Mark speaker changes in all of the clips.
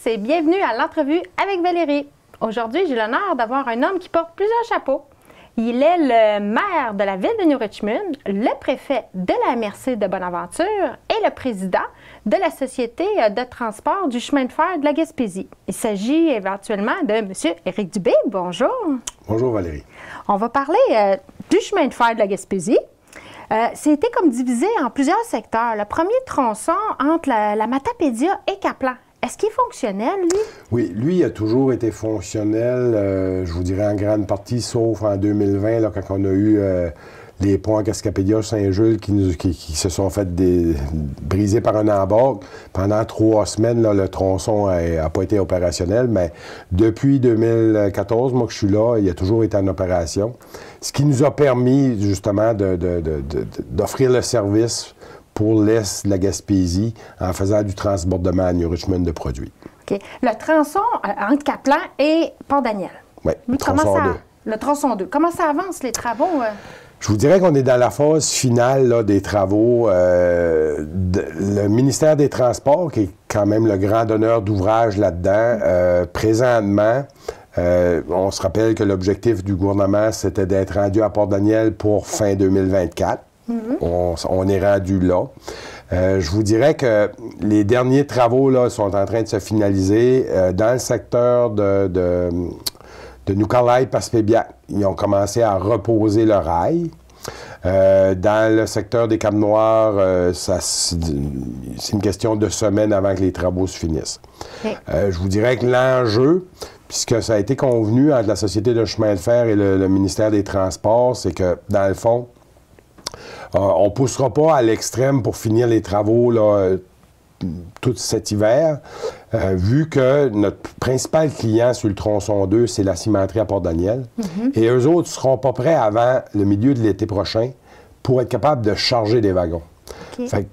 Speaker 1: et bienvenue à l'entrevue avec Valérie. Aujourd'hui, j'ai l'honneur d'avoir un homme qui porte plusieurs chapeaux. Il est le maire de la ville de New Richmond, le préfet de la MRC de Bonaventure et le président de la Société de transport du chemin de fer de la Gaspésie. Il s'agit éventuellement de M. Éric Dubé. Bonjour.
Speaker 2: Bonjour Valérie.
Speaker 1: On va parler du chemin de fer de la Gaspésie. C'était comme divisé en plusieurs secteurs. Le premier tronçon entre la Matapédia et Kaplan. Est-ce qu'il est fonctionnel, lui?
Speaker 2: Oui, lui, il a toujours été fonctionnel, je vous dirais en grande partie, sauf en 2020, là, quand on a eu les ponts à Cascapédia, Saint-Jules qui se sont fait briser par un embarque. Pendant 3 semaines, là, le tronçon n'a pas été opérationnel, mais depuis 2014, moi que je suis là, il a toujours été en opération. Ce qui nous a permis, justement, d'offrir le service pour l'Est de la Gaspésie en faisant du transbordement à New Richmond de produits.
Speaker 1: OK. Le tronçon entre Kaplan et Port-Daniel.
Speaker 2: Oui, le tronçon 2.
Speaker 1: Le tronçon 2. Comment ça avance, les travaux?
Speaker 2: Je vous dirais qu'on est dans la phase finale là, des travaux. Le ministère des Transports, qui est quand même le grand donneur d'ouvrage là-dedans, présentement, on se rappelle que l'objectif du gouvernement, c'était d'être rendu à Port-Daniel pour fin 2024. On est rendu là. Je vous dirais que les derniers travaux là, sont en train de se finaliser. Dans le secteur de Nucalai-Passepébiac, ils ont commencé à reposer le rail. Dans le secteur des Cap-Noirs, c'est une question de semaines avant que les travaux se finissent. Okay. Je vous dirais que l'enjeu, puisque ça a été convenu entre la Société de chemin de fer et le ministère des Transports, c'est que, dans le fond, on ne poussera pas à l'extrême pour finir les travaux là, tout cet hiver, vu que notre principal client sur le tronçon 2, c'est la cimenterie à Port-Daniel. Et eux autres ne seront pas prêts avant le milieu de l'été prochain pour être capables de charger des wagons. Okay. Fait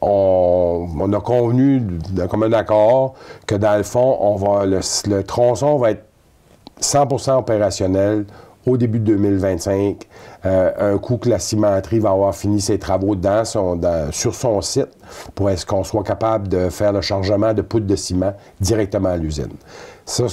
Speaker 2: on a convenu d'un commun accord que, dans le fond, le tronçon va être 100% opérationnel au début de 2025, un coup que la cimenterie va avoir fini ses travaux sur son site pour est-ce qu'on soit capable de faire le chargement de poudre de ciment directement à l'usine. Ça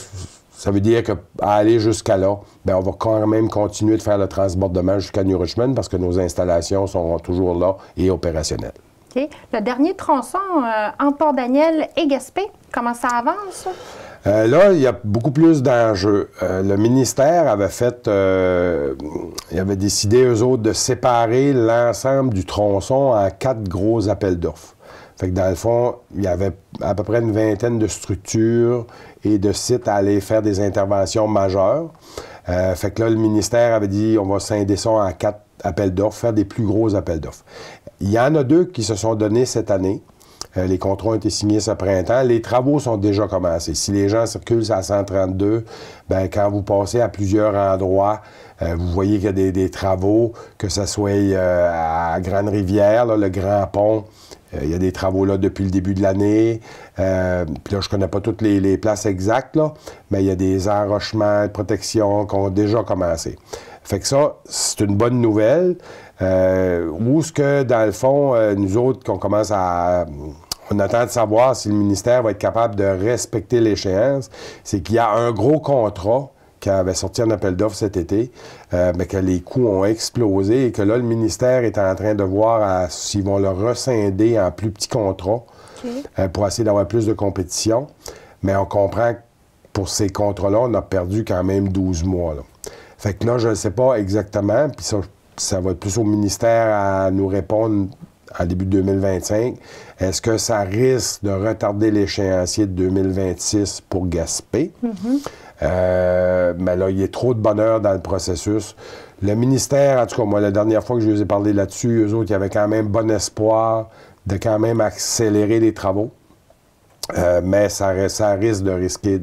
Speaker 2: veut dire qu'à aller jusqu'à là, bien, on va quand même continuer de faire le transbordement jusqu'à New Richmond parce que nos installations sont toujours là et opérationnelles.
Speaker 1: OK. Le dernier tronçon entre Port-Daniel et Gaspé, comment ça avance?
Speaker 2: Là, il y a beaucoup plus d'enjeux. Le ministère avait il avait décidé, eux autres, de séparer l'ensemble du tronçon en 4 gros appels d'offres. Fait que dans le fond, il y avait à peu près une vingtaine de structures et de sites à aller faire des interventions majeures. Fait que là, le ministère avait dit, on va scinder ça en 4 appels d'offres, faire des plus gros appels d'offres. Il y en a 2 qui se sont donnés cette année. Les contrats ont été signés ce printemps. Les travaux sont déjà commencés. Si les gens circulent à 132, bien, quand vous passez à plusieurs endroits, vous voyez qu'il y a des travaux, que ce soit à Grande-Rivière, le Grand Pont. Il y a des travaux là depuis le début de l'année. Puis là, je ne connais pas toutes les places exactes, là, mais il y a des enrochements de protection qui ont déjà commencé. Fait que ça, c'est une bonne nouvelle. Où est-ce que, dans le fond, nous autres, qu'on commence on attend de savoir si le ministère va être capable de respecter l'échéance, c'est qu'il y a un gros contrat qui avait sorti un appel d'offres cet été, mais que les coûts ont explosé et que là, le ministère est en train de voir s'ils vont le rescinder en plus petits contrats pour essayer d'avoir plus de compétition. Mais on comprend que pour ces contrats-là, on a perdu quand même 12 mois. Là. Fait que là, je ne sais pas exactement, puis ça va être plus au ministère à nous répondre en début de 2025. Est-ce que ça risque de retarder l'échéancier de 2026 pour Gaspé? Mais là, il y a trop de bonheur dans le processus. Le ministère, en tout cas, moi, la dernière fois que je les ai parlé là-dessus, eux autres, il y avait quand même bon espoir de quand même accélérer les travaux. Mais ça risque de risquer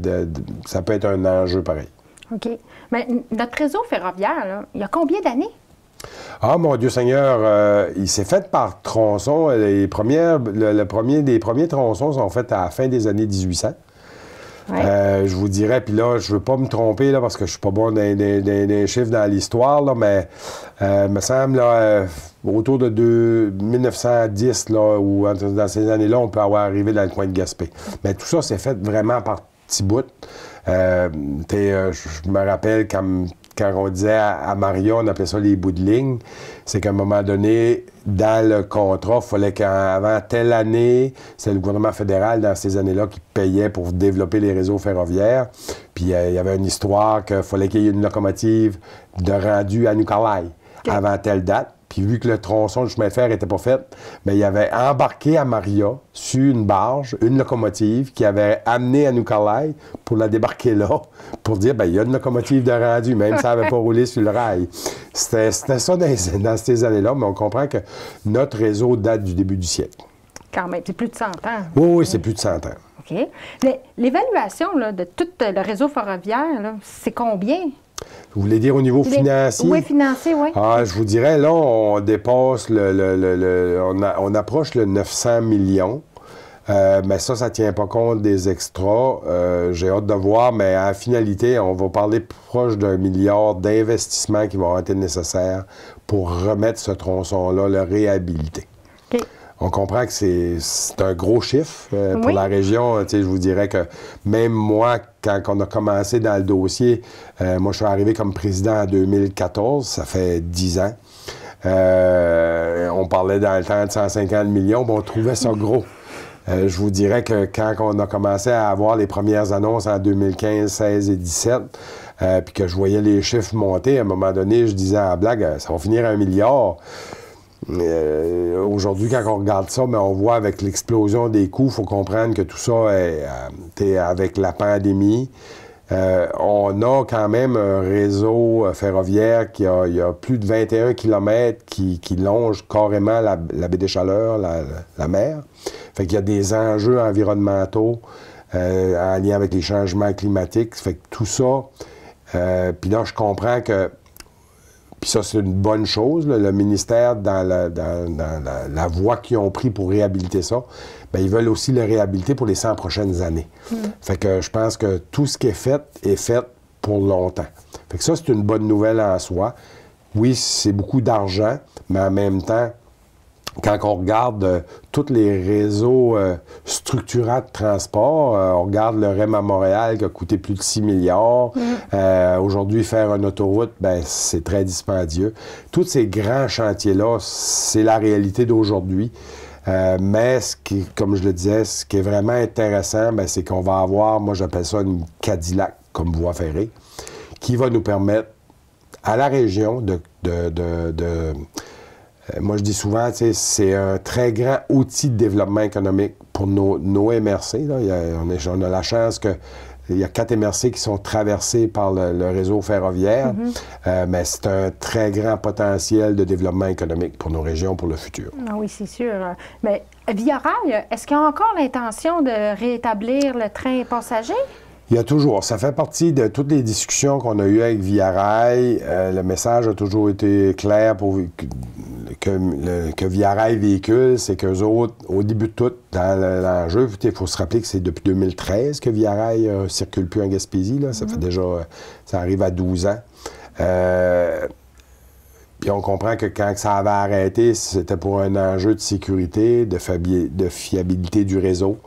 Speaker 2: ça peut être un enjeu pareil.
Speaker 1: OK. Mais notre réseau ferroviaire, là, il y a combien d'années?
Speaker 2: Ah, mon Dieu Seigneur, il s'est fait par tronçons. Les premiers tronçons sont faits à la fin des années 1800.
Speaker 1: Ouais.
Speaker 2: Je vous dirais, puis là, je veux pas me tromper, là, parce que je suis pas bon dans les chiffres dans l'histoire, là, mais il me semble, là, autour de 1910, là, ou dans ces années-là, on peut avoir arrivé dans le coin de Gaspé. Mais tout ça, c'est fait vraiment par petits bouts. Je me rappelle quand on disait à Maria, on appelait ça les bouts de ligne, c'est qu'à un moment donné, dans le contrat, il fallait qu'avant telle année, c'est le gouvernement fédéral dans ces années-là qui payait pour développer les réseaux ferroviaires. Puis il y avait une histoire qu'il fallait qu'il y ait une locomotive de rendu à Nicolai avant telle date. Puis vu que le tronçon du chemin de fer n'était pas fait, bien, il avait embarqué à Maria sur une barge, une locomotive qui avait amené à Nicolai pour la débarquer là, pour dire, bien, il y a une locomotive de rendu, même si ça n'avait pas roulé sur le rail. C'était ça dans ces années-là, mais on comprend que notre réseau date du début du siècle.
Speaker 1: Quand même, c'est plus de 100 ans.
Speaker 2: Oui, c'est plus de 100 ans.
Speaker 1: OK. L'évaluation là, de tout le réseau ferroviaire, là, c'est combien?
Speaker 2: Vous voulez dire au niveau financier?
Speaker 1: Oui, financier, oui.
Speaker 2: Ah, je vous dirais, là, on dépasse on approche le 900 millions. Mais ça ne tient pas compte des extras. J'ai hâte de voir, mais en finalité, on va parler proche d'1 milliard d'investissements qui vont être nécessaires pour remettre ce tronçon-là, le réhabiliter.
Speaker 1: OK.
Speaker 2: On comprend que c'est un gros chiffre pour la région. Je vous dirais que même moi, quand on a commencé dans le dossier, moi, je suis arrivé comme président en 2014, ça fait 10 ans. On parlait dans le temps de 150 millions, on trouvait ça gros. Je vous dirais que quand on a commencé à avoir les premières annonces en 2015, 16 et 17, puis que je voyais les chiffres monter, à un moment donné, je disais en blague, ça va finir à 1 milliard. Aujourd'hui, quand on regarde ça, mais on voit avec l'explosion des coûts, il faut comprendre que tout ça est avec la pandémie. On a quand même un réseau ferroviaire il y a plus de 21 km qui longe carrément la baie des Chaleurs, la mer. Fait qu'il y a des enjeux environnementaux en lien avec les changements climatiques. Fait que tout ça, puis là, je comprends que puis ça, c'est une bonne chose. Là. Le ministère, dans la voie qu'ils ont pris pour réhabiliter ça, bien, ils veulent aussi le réhabiliter pour les 100 prochaines années. Fait que je pense que tout ce qui est fait pour longtemps. Fait que ça, c'est une bonne nouvelle en soi. Oui, c'est beaucoup d'argent, mais en même temps, quand on regarde tous les réseaux structurants de transport, on regarde le REM à Montréal qui a coûté plus de 6 milliards. Aujourd'hui, faire une autoroute, ben c'est très dispendieux. Tous ces grands chantiers-là, c'est la réalité d'aujourd'hui. Mais, comme je le disais, ce qui est vraiment intéressant, ben, c'est qu'on va avoir, moi j'appelle ça une Cadillac comme voie ferrée, qui va nous permettre à la région moi, je dis souvent, c'est un très grand outil de développement économique pour nos MRC. Là. On a la chance qu'il y a 4 MRC qui sont traversés par le réseau ferroviaire, mais c'est un très grand potentiel de développement économique pour nos régions pour le futur.
Speaker 1: Ah oui, c'est sûr. Mais Via Rail, est-ce qu'il y a encore l'intention de rétablir le train passager?
Speaker 2: Il y a toujours. Ça fait partie de toutes les discussions qu'on a eues avec Via Rail. Le message a toujours été clair pour que Via Rail véhicule, c'est qu'eux autres, au début de tout, dans l'enjeu, il faut se rappeler que c'est depuis 2013 que Via Rail ne circule plus en Gaspésie. Là. Ça fait déjà, ça arrive à 12 ans. Puis on comprend que quand ça avait arrêté, c'était pour un enjeu de sécurité, de fiabilité du réseau.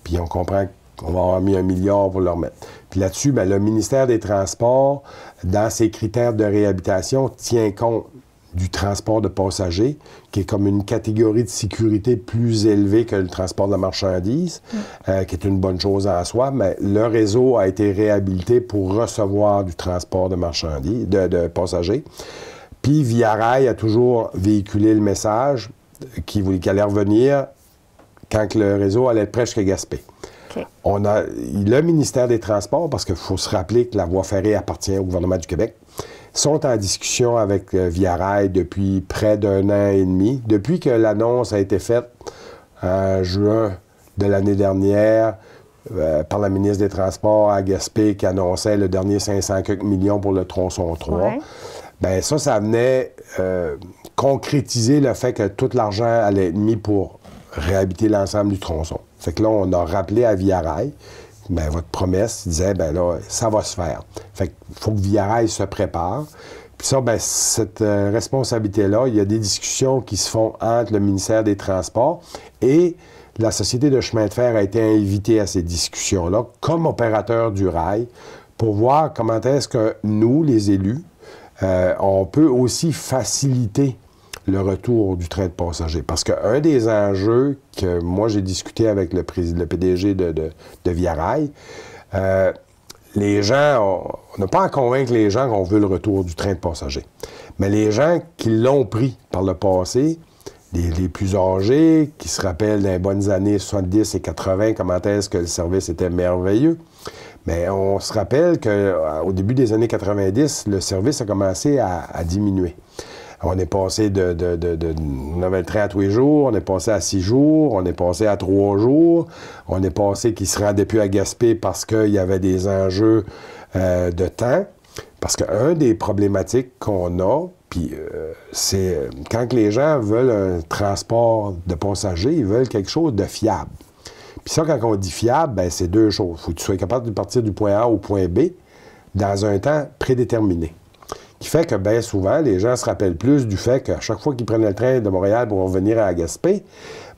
Speaker 2: Puis on comprend qu'on va avoir mis 1 milliard pour le remettre. Puis là-dessus, bien, le ministère des Transports, dans ses critères de réhabilitation, tient compte du transport de passagers, qui est comme une catégorie de sécurité plus élevée que le transport de marchandises, qui est une bonne chose en soi, mais le réseau a été réhabilité pour recevoir du transport de marchandises, de passagers. Puis Via Rail a toujours véhiculé le message qu'il allait revenir quand le réseau allait être près jusqu'à Gaspé.
Speaker 1: Okay.
Speaker 2: On a le ministère des Transports, parce qu'il faut se rappeler que la voie ferrée appartient au gouvernement du Québec, sont en discussion avec Via Rail depuis près d'1 an et demi. Depuis que l'annonce a été faite en juin de l'année dernière par la ministre des Transports à Gaspé qui annonçait le dernier 500 millions pour le tronçon 3. Ouais. Bien, ça venait concrétiser le fait que tout l'argent allait être mis pour réhabiliter l'ensemble du tronçon. Fait que là, on a rappelé à Via Rail, bien, votre promesse disait, bien là, ça va se faire. Fait qu'il faut que Via Rail se prépare. Puis ça, bien, cette responsabilité-là, il y a des discussions qui se font entre le ministère des Transports et la Société de chemin de fer a été invitée à ces discussions-là comme opérateur du rail pour voir comment est-ce que nous, les élus, on peut aussi faciliter le retour du train de passagers. Parce qu'un des enjeux que moi, j'ai discuté avec le PDG de Via Rail, les gens, on n'a pas à convaincre les gens qu'on veut le retour du train de passagers. Mais les gens qui l'ont pris par le passé, les plus âgés, qui se rappellent dans les bonnes années 70 et 80, comment est-ce que le service était merveilleux. Mais on se rappelle qu'au début des années 90, le service a commencé à diminuer. On est passé on avait le train à tous les jours, on est passé à 6 jours, on est passé à 3 jours, on est passé qu'il ne se rendait plus à Gaspé parce qu'il y avait des enjeux de temps. Parce qu'un des problématiques qu'on a, puis c'est quand les gens veulent un transport de passagers, ils veulent quelque chose de fiable. Puis ça, quand on dit fiable, bien, c'est deux choses. Il faut que tu sois capable de partir du point A au point B dans un temps prédéterminé. Qui fait que bien souvent, les gens se rappellent plus du fait qu'à chaque fois qu'ils prennent le train de Montréal pour revenir à Gaspé,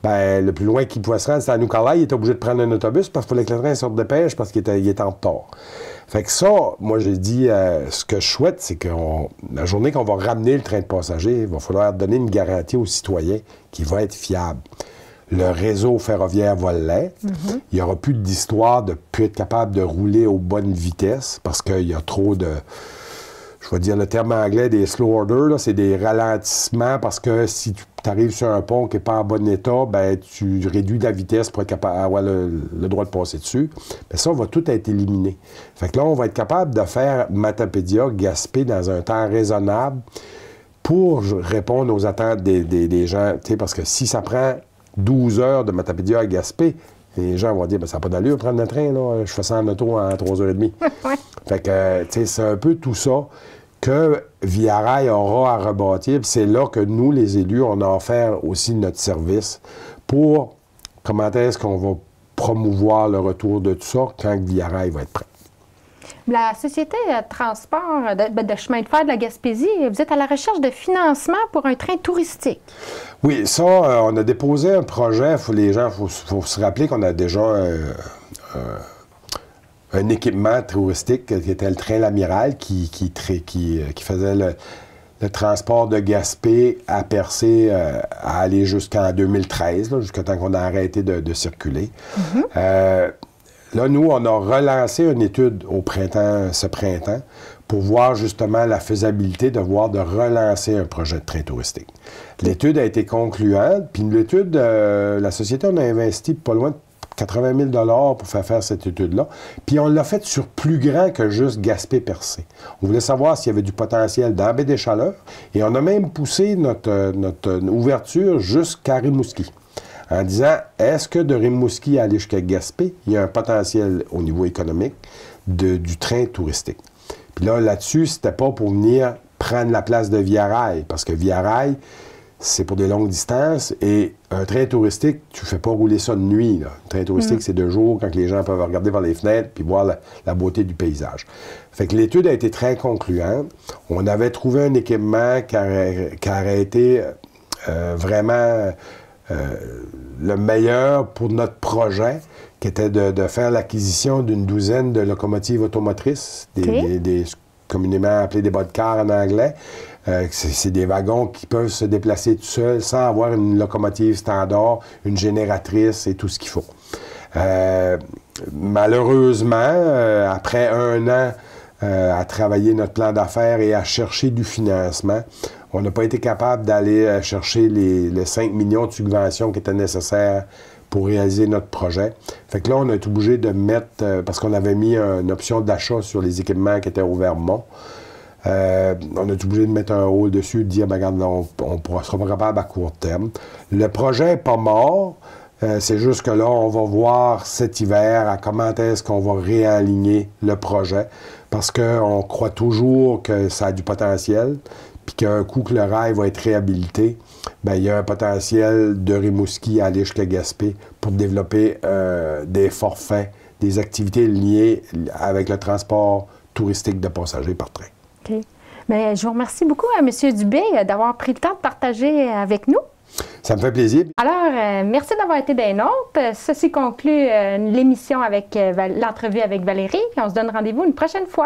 Speaker 2: bien, le plus loin qu'ils pouvaient se rendre, c'était à Noukala. Ils étaient obligés de prendre un autobus parce qu'il fallait que le train sorte de pêche parce qu'il était en retard. Fait que ça, moi, j'ai dit, ce que je souhaite, c'est que la journée qu'on va ramener le train de passagers, il va falloir donner une garantie aux citoyens qui va être fiable. Le réseau ferroviaire va l'être. Il n'y aura plus d'histoire de ne plus être capable de rouler aux bonnes vitesses parce qu'il y a trop de... Je vais dire le terme anglais des slow orders, c'est des ralentissements parce que si tu arrives sur un pont qui n'est pas en bon état, ben tu réduis la vitesse pour être capable d'avoir le droit de passer dessus. Mais ça, va tout être éliminé. Fait que là, on va être capable de faire Matapédia, Gaspé dans un temps raisonnable pour répondre aux attentes des gens. Parce que si ça prend 12 heures de Matapédia à Gaspé, les gens vont dire, ben, ça n'a pas d'allure de prendre le train, là. Je fais ça en auto en 3h30. Fait que, tu sais, c'est un peu tout ça que Via Rail aura à rebâtir. C'est là que nous, les élus, on a offert aussi notre service pour comment est-ce qu'on va promouvoir le retour de tout ça quand Via Rail va être prêt.
Speaker 1: La Société de transport de chemin de fer de la Gaspésie, vous êtes à la recherche de financement pour un train touristique.
Speaker 2: Oui, ça, on a déposé un projet. Les gens, il faut se rappeler qu'on a déjà un équipement touristique qui était le train L'Amiral qui faisait le transport de Gaspé à Percé à aller jusqu'en 2013, jusqu'à temps qu'on a arrêté de circuler. Là, nous, on a relancé une étude ce printemps pour voir justement la faisabilité de relancer un projet de train touristique. L'étude a été concluante, puis l'étude, la société, on a investi pas loin de 80 000 pour faire cette étude-là. Puis on l'a faite sur plus grand que juste Gaspé-Percé. On voulait savoir s'il y avait du potentiel dans Baie des Chaleurs et on a même poussé notre ouverture jusqu'à Rimouski en disant, est-ce que de Rimouski à aller jusqu'à Gaspé, il y a un potentiel au niveau économique du train touristique. Puis là-dessus, c'était pas pour venir prendre la place de Via Rail, parce que Via Rail, c'est pour des longues distances, et un train touristique, tu ne fais pas rouler ça de nuit. Là. Un train touristique, c'est de jour, quand les gens peuvent regarder par les fenêtres puis voir la beauté du paysage. Fait que l'étude a été très concluante. On avait trouvé un équipement qui aurait été vraiment le meilleur pour notre projet, qui était de faire l'acquisition d'une douzaine de locomotives automotrices, des communément appelées des bodecars en anglais. C'est des wagons qui peuvent se déplacer tout seuls sans avoir une locomotive standard, une génératrice et tout ce qu'il faut. Malheureusement, après un an à travailler notre plan d'affaires et à chercher du financement, on n'a pas été capable d'aller chercher les 5 millions de subventions qui étaient nécessaires pour réaliser notre projet. Fait que là, on a été obligé de mettre, parce qu'on avait mis une option d'achat sur les équipements qui étaient au Vermont, on a été obligé de mettre un haut dessus et de dire, ben, regarde, on ne sera pas capable à court terme. Le projet n'est pas mort, c'est juste que là, on va voir cet hiver à comment est-ce qu'on va réaligner le projet, parce qu'on croit toujours que ça a du potentiel, puis qu'un coup que le rail va être réhabilité, bien, il y a un potentiel de Rimouski à aller jusqu'à Gaspé pour développer des forfaits des activités liées avec le transport touristique de passagers par train.
Speaker 1: OK. Mais je vous remercie beaucoup, M. Dubé, d'avoir pris le temps de partager avec nous.
Speaker 2: Ça me fait plaisir.
Speaker 1: Alors, merci d'avoir été des nôtres. Ceci conclut l'émission avec l'entrevue avec Valérie. On se donne rendez-vous une prochaine fois.